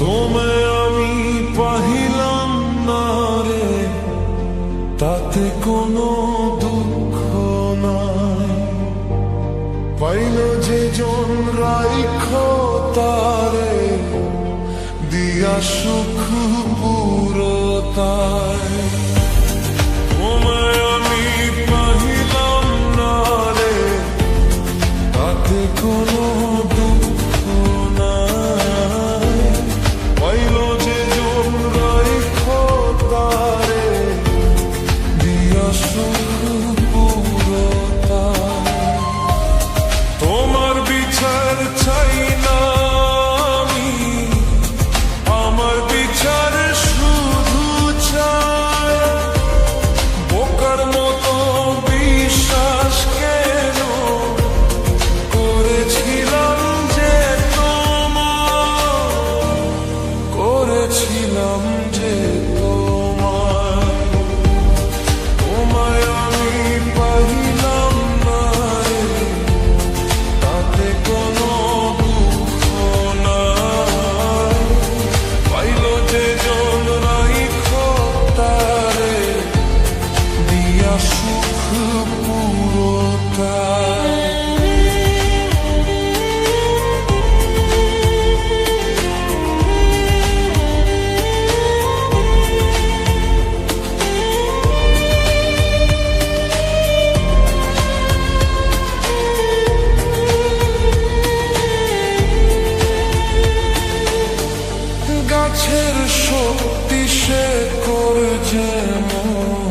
তোমায় আমি পাহিলাম না রে, তাতে কোনো দুঃখ নাই। পাইল যে জন রাইখ তারে, দিয়া সুখ পুরতায়। তোমায় আমি পাহিলাম না রে, তাতে কোনো দুঃখ নাই। পাইল যে জন রাইখ তারে, দিয়া সুখ পুরতায়। তোমার বিচার চাই না আমি, আমার বিচার শুধু চাই। বোকার মতো বিশ্বাস কেন করেছিলাম যে তোমার, করেছিলাম যে তোমার। তোমায় আমি পাইলাম না রে, তাতে কোনো দুঃখ নাই। পাইল যে জন রাইখ তারে, দিয়া সুখ পুরতায়। গাছের শক্তি সে করে যেমন,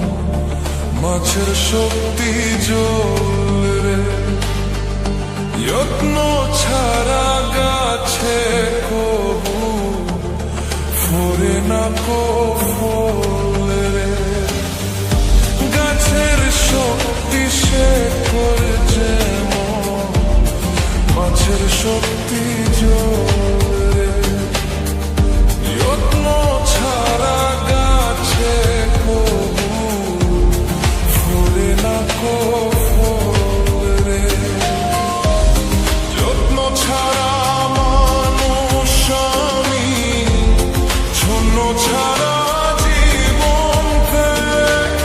মাছের শক্তি জল রে। যত্ন ছাড়া গাছে কবু ফোরে না কো ফল রে। গাছের শক্তি সে করে যেমন, মাছের শক্তি জল রে। যত্ন ছাড়া গাছে কবু ফোরে না কো ফল রে। যত্ন ছাড়া মানুষ আমি, শূন্য ছাড়া জীবন ত্যাগ,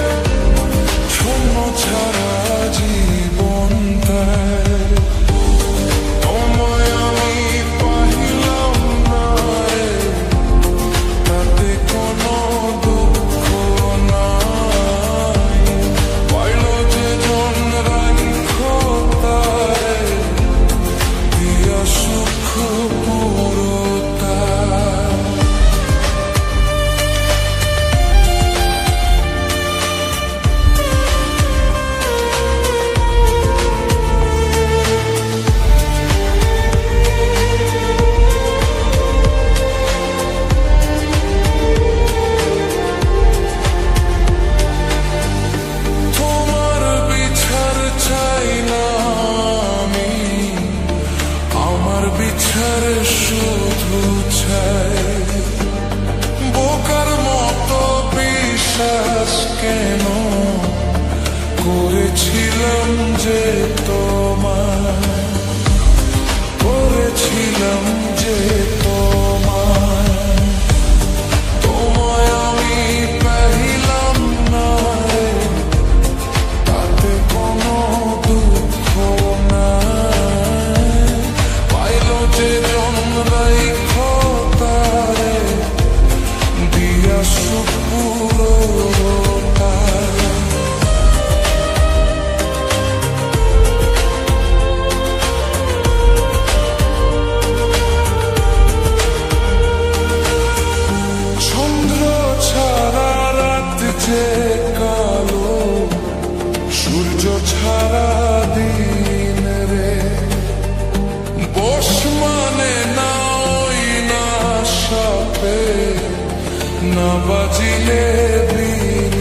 শূন্য ছাড়া জীবন ত্যাগ। তোমায় আমি পাইলাম না রে, তাতে কোনো দুঃখ নাই। পাইল যে জন রাইখ তারে, দিয়া সুখ পুরতায়। তোমার বিচার চাই না আমি, আমার বিচার শুধু চাই। বোকার মতো বিশ্বাস কেন করেছিলাম যে তোমায়, করেছিলাম যে তোমায়। তোমায় আমি পাইলাম না রে, তাতে কোনো দুঃখ নাই। পাইল যে জন রাইখ তারে, দিয়া সুখ পুরতায়। চন্দ্র ছাড়া রাত যে কালো, সূর্য ছাড়া দিন রে। বস মানে না ওই না সাপে, না বাজিলে বিন